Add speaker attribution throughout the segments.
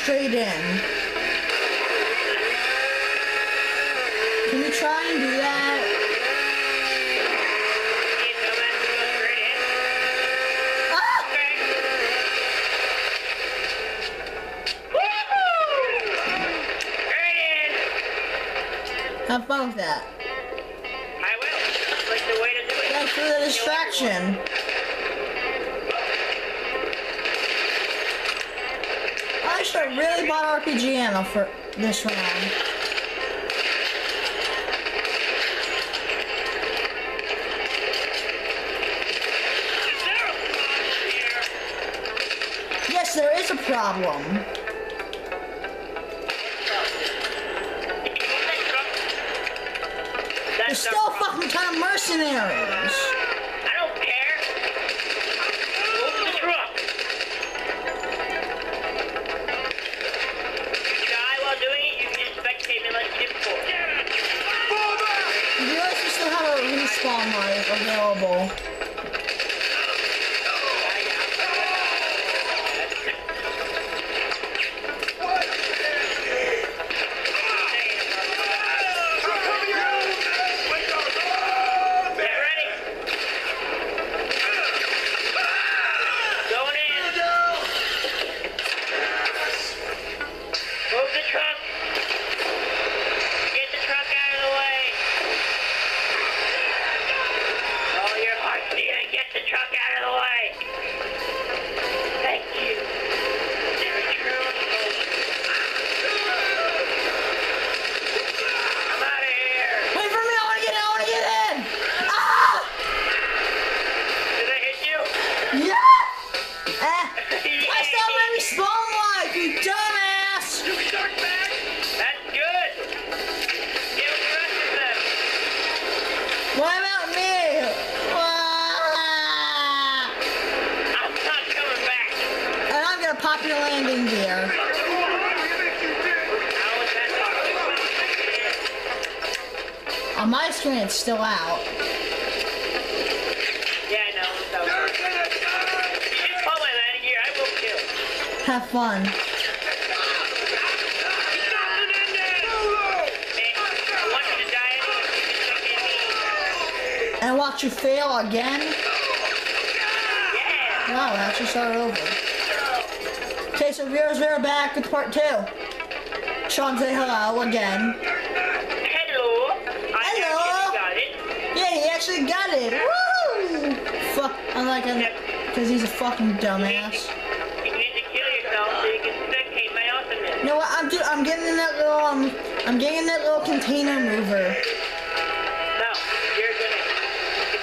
Speaker 1: straight in. Can you try and do that? Ah! Have fun with that.
Speaker 2: I will. That's like the way to do it.
Speaker 1: Thanks for the distraction. I should have really bought RPG ammo for this round. Yes, there is a problem. There's still a fucking ton of mercenaries.
Speaker 2: I don't care. Move the truck. Die while doing it, you can just spectate me like you did before.
Speaker 1: You realize we still have a respawn life available. What about me?
Speaker 2: I'm not coming back.
Speaker 1: And I'm gonna pop your landing gear. On my screen, it's still out.
Speaker 2: Yeah, I know. So. You just pop my landing gear, I will kill.
Speaker 1: Have fun. And watch you fail again?
Speaker 2: Yeah.
Speaker 1: Wow, that should start over. Okay, so viewers, we're back with part 2. Sean, say hello again.
Speaker 2: Hello.
Speaker 1: Hello.
Speaker 2: Got it.
Speaker 1: Yeah, he actually got it. Woo! Fuck, I like him because he's a fucking dumbass.
Speaker 2: You need to kill yourself so you can spectate my awesomeness.
Speaker 1: You know what? I'm getting in that little I'm getting that little container mover.
Speaker 2: No, you're gonna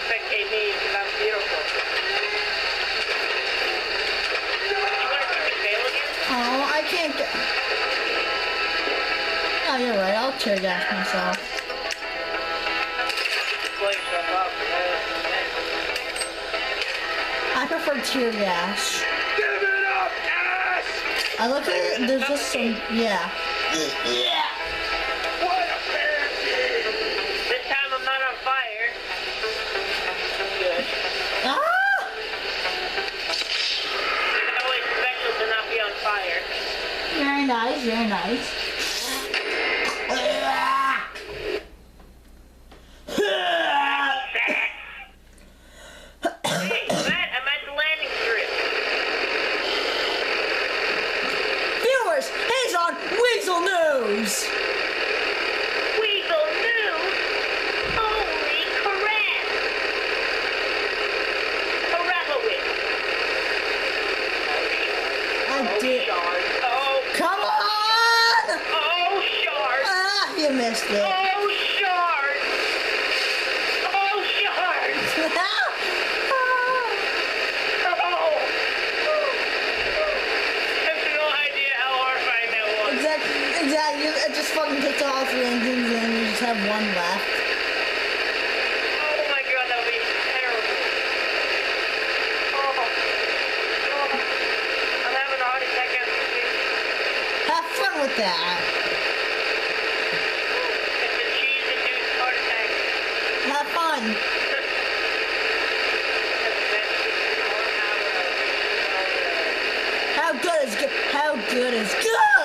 Speaker 2: spectate me because I'm beautiful. You want to see me fail again?
Speaker 1: Oh, I can't get. Oh, you're right. I'll tear gas myself.
Speaker 2: Blow yourself up.
Speaker 1: I prefer tear gas.
Speaker 3: Give it up, ass!
Speaker 1: I look at it. There's just some. Yeah. Yeah.
Speaker 3: What a pansy!
Speaker 2: This time I'm not on fire. Good.
Speaker 1: Ah!
Speaker 2: It's always special to not be on fire.
Speaker 1: Very nice. Very nice.
Speaker 2: Hey, Matt, I'm at the landing strip.
Speaker 1: Viewers, he's on Weasel News.
Speaker 2: Weasel News? Holy crap! Harapowitz.
Speaker 1: I did.
Speaker 2: Shard. Oh,
Speaker 1: Come on!
Speaker 2: oh, Shard.
Speaker 1: Ah, you missed it.
Speaker 2: Oh, Shard. Oh, Shard. Oh. I have no idea how horrifying that was.
Speaker 1: Exactly. It just fucking takes all 3 engines and you just have 1 left.
Speaker 2: Oh my god, that would be terrible. Oh. Oh. I'm having a heart attack as we speak.
Speaker 1: Have fun with that.
Speaker 2: It's a cheese-induced heart attack.
Speaker 1: Have fun. How good is good? How good is good?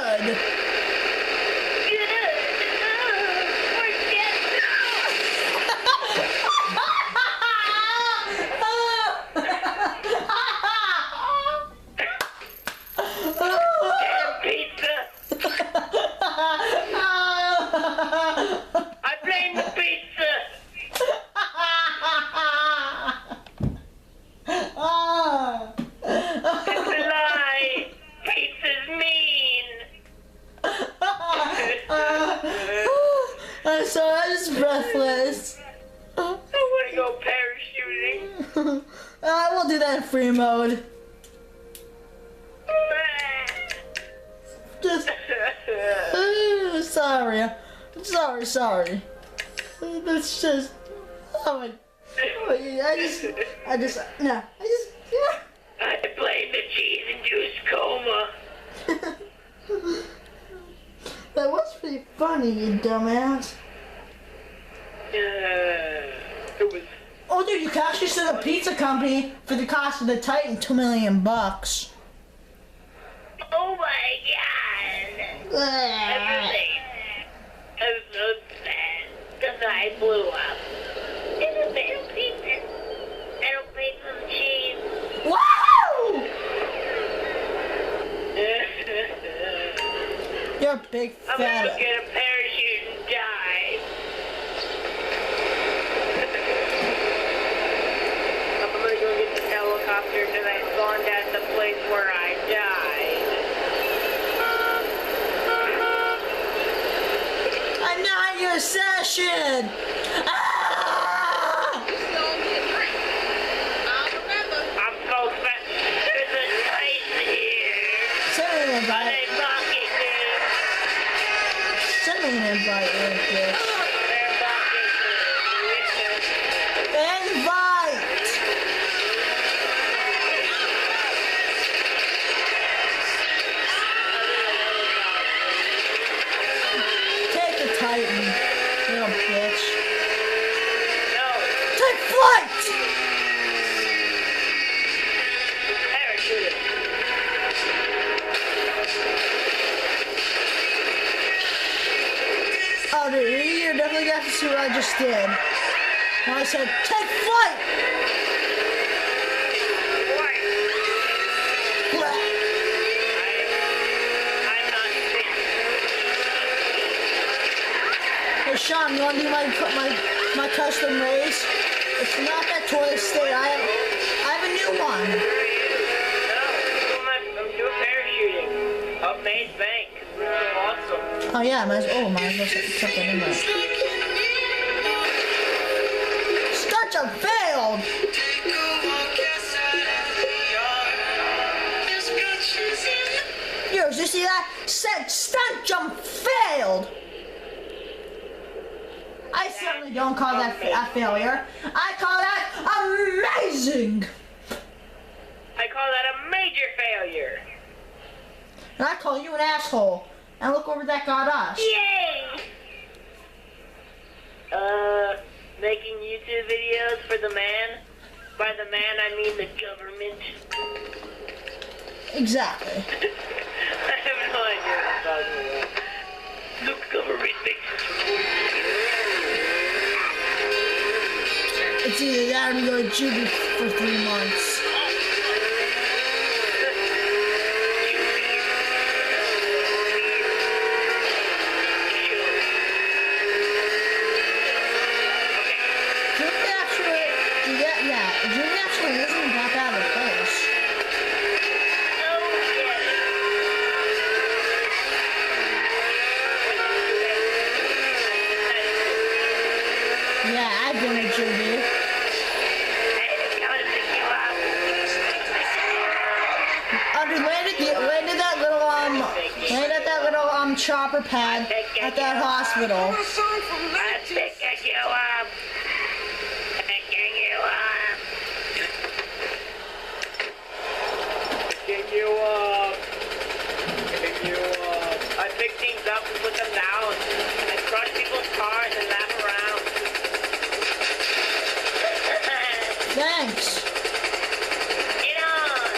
Speaker 1: I'm just breathless.
Speaker 2: I want to go parachuting.
Speaker 1: I will do that in free mode. Just sorry. Sorry. That's just oh my yeah.
Speaker 2: I blame the cheese-induced coma.
Speaker 1: That was pretty funny, you dumbass.
Speaker 2: It was.
Speaker 1: Oh, dude, you can actually sue the pizza company for the cost of the Titan, $2 million.
Speaker 2: Oh my god! Everything. I'm so sad. Because I blew up. It's a little pizza. I don't pay for the cheese.
Speaker 1: Wow! You're a big
Speaker 2: I'm gonna
Speaker 1: fat.
Speaker 2: get a parachute and die. I'm gonna go get the helicopter because I spawned at the place where I died.
Speaker 1: I'm not your assassin! Ah!
Speaker 2: I'm so fat. There's a Titan here.
Speaker 1: Send me an
Speaker 2: Are
Speaker 1: invite.
Speaker 2: they mocking me?
Speaker 1: Send me an invite, little bitch.
Speaker 2: They're mocking me.
Speaker 1: Invite! Take the Titan, little bitch.
Speaker 2: No.
Speaker 1: Take flight!
Speaker 2: Parachute it.
Speaker 1: Oh, dude, you're definitely gonna have to see what I just did. When I said, take flight!
Speaker 2: What?
Speaker 1: Blah.
Speaker 2: I'm not sick.
Speaker 1: Hey, Sean, you wanna do my custom race? It's not that toy state. I have a new one.
Speaker 2: No, I'm doing parachuting. Up Maze Bank. It's awesome.
Speaker 1: Oh yeah, might as well check that in there. Stunt jump failed! Yo, did you see that? Said stunt jump failed! I certainly don't call that a failure. I call that amazing!
Speaker 2: I call that a major failure.
Speaker 1: And I call you an asshole. And look where that got us.
Speaker 2: Yay! Making YouTube videos for the man. By the man, I mean the government.
Speaker 1: Exactly.
Speaker 2: I have no idea what I'm talking about. The government makes us
Speaker 1: It's either that or we go to juvie for 3 months. Juvie actually isn't that bad of a place. Yeah, I've been to Juvie. Dude, landed that little chopper pad at that hospital.
Speaker 2: I'm picking you up. Picking you up. Picking you up. Picking you up. I pick things up and put them down. I crush people's cars and laugh around.
Speaker 1: Thanks.
Speaker 2: Get on.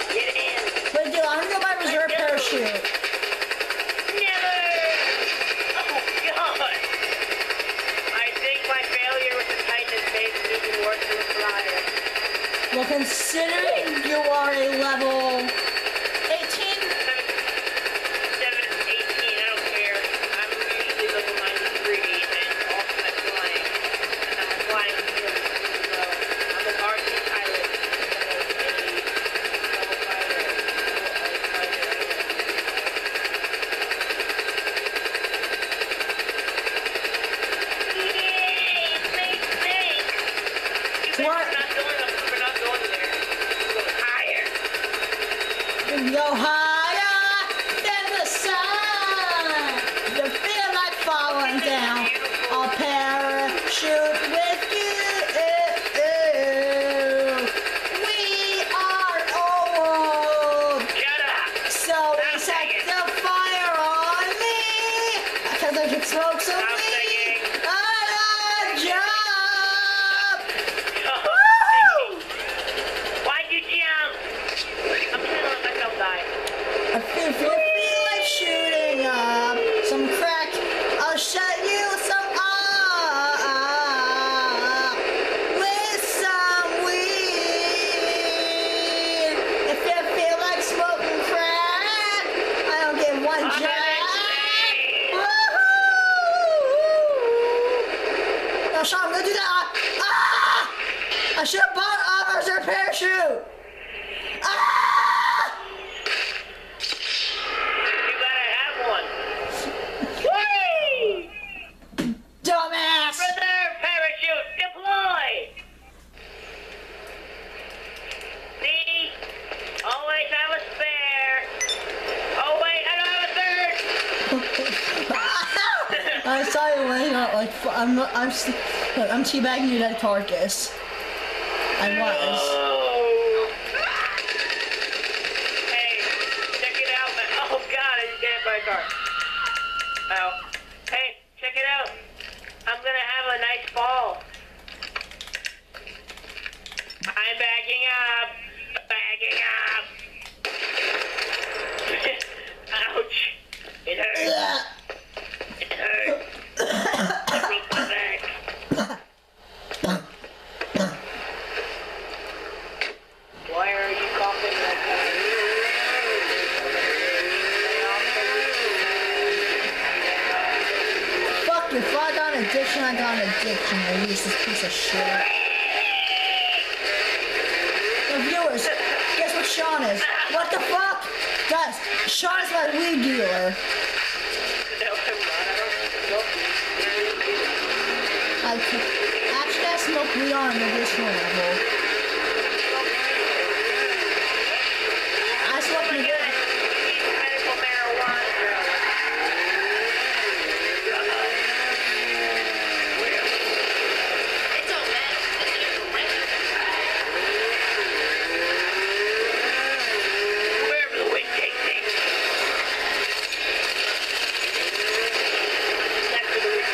Speaker 2: Get in.
Speaker 1: Wait, dude, I'm gonna go buy reserve parachute.
Speaker 2: Never! Oh, God! I think my failure with the Titan is maybe even worse than the Flyer.
Speaker 1: Well, considering you are a level 18,
Speaker 2: 7, 18, I don't care. I'm usually level 93 and also I'm flying. And I'm a flying sim, so I'm an RC pilot. We're
Speaker 1: What?
Speaker 2: not going there. Go higher.
Speaker 1: Go higher than the sun. You feel like falling down. I'll parachute with you. We are old.
Speaker 2: Shut up.
Speaker 1: So we set the fire on me. Because I can smoke some
Speaker 2: Stop
Speaker 1: weed.
Speaker 2: singing.
Speaker 1: On a job.
Speaker 2: Stop
Speaker 1: Woo!
Speaker 2: singing. Why'd you jump? I'm gonna let myself die.
Speaker 1: If you feel like shooting up some crack, I'll shut you some up with some weed. If you feel like smoking crack, I don't give one
Speaker 2: I'm
Speaker 1: jack.
Speaker 2: insane.
Speaker 1: Woohoo! Now, Sean, I'm gonna do that. Ah! I should have bought officer parachute. Ah!
Speaker 2: You gotta have one. Whee!
Speaker 1: Dumbass!
Speaker 2: Reserve parachute, deploy! See? Always have a spare. Oh wait, I don't have a third!
Speaker 1: I saw you laying out like look, I'm teabagging your dead carcass. I was.
Speaker 2: Oh. Hey, check it out, man. Oh god, I just got hit by a car. Oh. Hey, check it out. I'm gonna have a nice fall. I'm backing up. Backing up. Ouch. It hurts. It hurts. I broke my back. Why are you coughing like that?
Speaker 1: Fuck you. If I got an addiction, I got an addiction. I use this piece of shit. The viewers, guess what Sean is? What the fuck? Guys, Sean is my weed dealer.
Speaker 2: No, I'm not. I don't smoke.
Speaker 1: Actually, I smoke weed on a medicinal level. I smoke
Speaker 2: Oh my
Speaker 1: medicinal.
Speaker 2: god, he's medical marijuana drug. It don't matter. It's just a record. Wherever the wind takes me. That's the wind.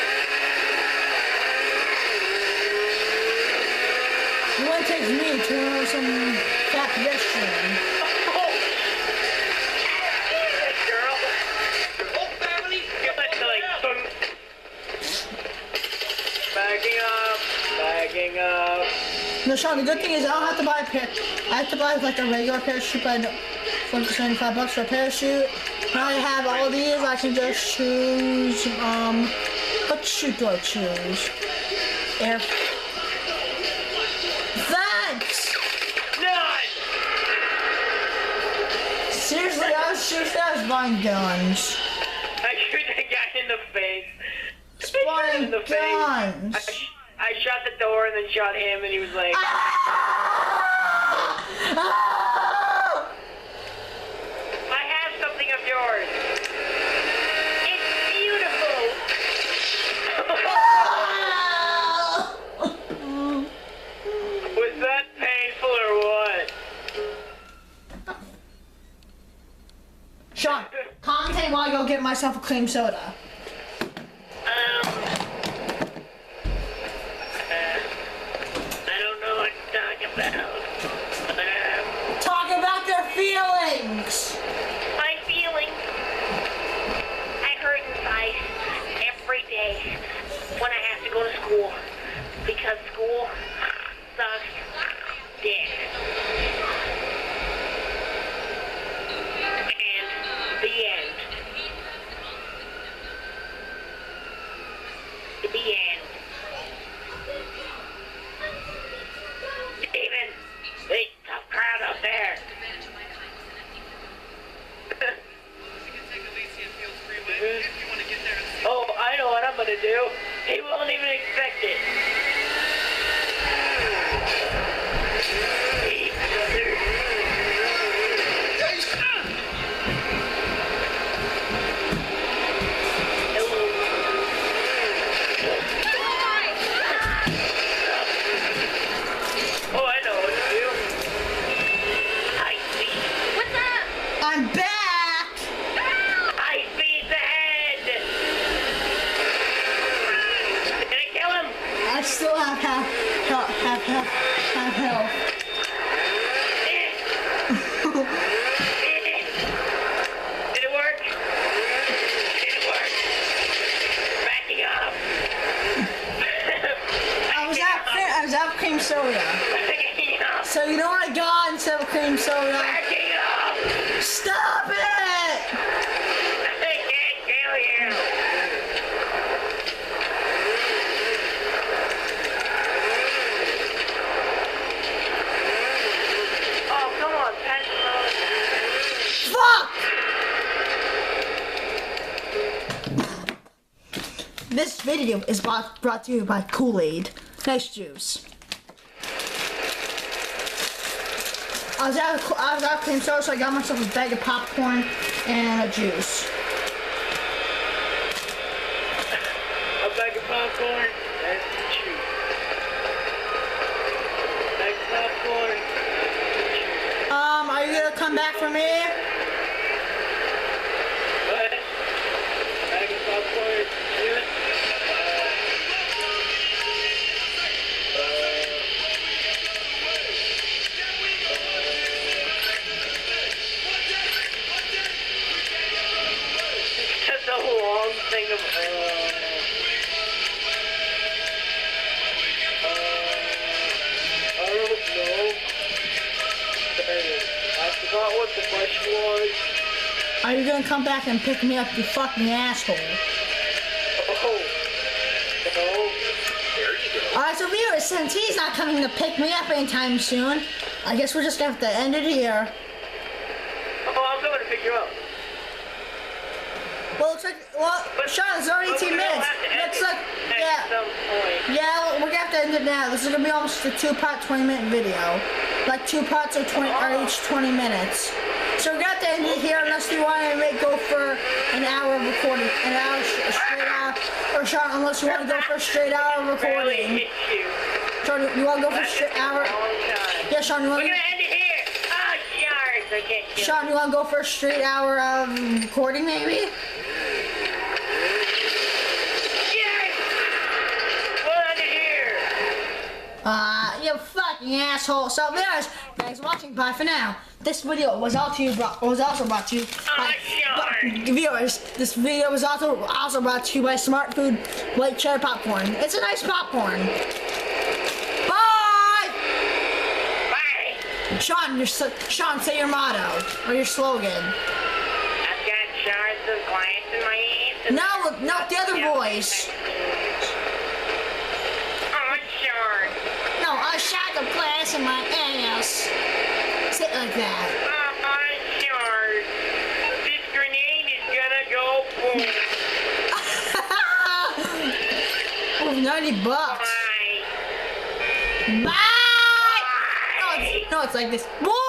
Speaker 1: The one takes me to some fat pedestrian.
Speaker 2: Oh! That girl. Oh, family. Get that like boom. Backing up. Backing up.
Speaker 1: No, Sean, the good thing is I don't have to buy a pair. I have to buy like a regular parachute, but for $75 for a parachute. Now I have all these, I can just choose, what chute do I choose? Air. Thanks!
Speaker 2: None.
Speaker 1: Seriously, I was buying guns.
Speaker 2: I shoot that guy in the face.
Speaker 1: Just
Speaker 2: I shot him
Speaker 1: buying
Speaker 2: in the face.
Speaker 1: guns.
Speaker 2: I shot the door and then shot him, and he was like,
Speaker 1: Ah! Ah!
Speaker 2: I have something of yours. It's beautiful. Was that painful or what?
Speaker 1: Sean, commentate while I go get myself a cream soda.
Speaker 2: I don't know what to talk about.
Speaker 1: Talk about their feelings.
Speaker 2: My feelings. I hurt inside every day when I have to go to school because school sucks dick. And the end. The end. Steven, wait, tough crowd up there. Oh, I know what I'm gonna do. He won't even expect it.
Speaker 1: still have half health.
Speaker 2: Did it work? Did it work? Backing up.
Speaker 1: I was out of cream soda.
Speaker 2: Backing up.
Speaker 1: So you know what I got instead of cream soda?
Speaker 2: Backing up.
Speaker 1: Stop it!
Speaker 2: I can't kill you. Oh, come on, pass
Speaker 1: Fuck! This video is brought to you by Kool-Aid. Nice juice. I was out of cream soda, so I got myself a bag of popcorn and a juice.
Speaker 2: A bag of popcorn and some cheese. Bag of popcorn and cheese.
Speaker 1: Are you gonna come back for me?
Speaker 2: What? Bag of popcorn, cheese. Just a long thing of I don't know. I forgot what the question was.
Speaker 1: Are you gonna come back and pick me up, you fucking asshole?
Speaker 2: Oh. No.
Speaker 1: Alright, so viewers, since he's not coming to pick me up anytime soon, I guess we're just gonna have to end it here.
Speaker 2: Oh, I'm coming to pick you up.
Speaker 1: Well, Sean, it's already 18 minutes. Looks like, yeah.
Speaker 2: At some point.
Speaker 1: Yeah, we're gonna have to end it now. This is gonna be almost a 2-part 20-minute video. Like 2 parts are each 20 minutes. So we're gonna have to end it here unless you want to go for an hour of recording. An hour, straight hour. Or Sean, unless you want to go for a straight hour of
Speaker 2: Barely
Speaker 1: recording.
Speaker 2: hit you.
Speaker 1: Sean, you want to go for a
Speaker 2: That's
Speaker 1: straight
Speaker 2: a
Speaker 1: hour?
Speaker 2: long time.
Speaker 1: Yeah, Sean, you want
Speaker 2: We're
Speaker 1: to...
Speaker 2: gonna end it here. Oh, shards. I can't kill.
Speaker 1: Sean, you want to go for a straight hour of recording, maybe?
Speaker 2: Yes! We'll end it here.
Speaker 1: You fucking asshole. So, viewers, thanks for watching. Bye for now. This video was also brought to you by viewers. This video was also brought to you by Smart Food White Cheddar Popcorn. It's a nice popcorn. Bye.
Speaker 2: Bye.
Speaker 1: Sean, say your motto or your slogan.
Speaker 2: I've got shards of glass in my hands.
Speaker 1: No, the other voice.
Speaker 2: Oh, shards.
Speaker 1: No, a shot of glass in my ass. Say it like that.
Speaker 2: Oh, shards. This grenade is gonna go boom.
Speaker 1: Oh, $90.
Speaker 2: Bye.
Speaker 1: Bye. No, it's like this. Whoa!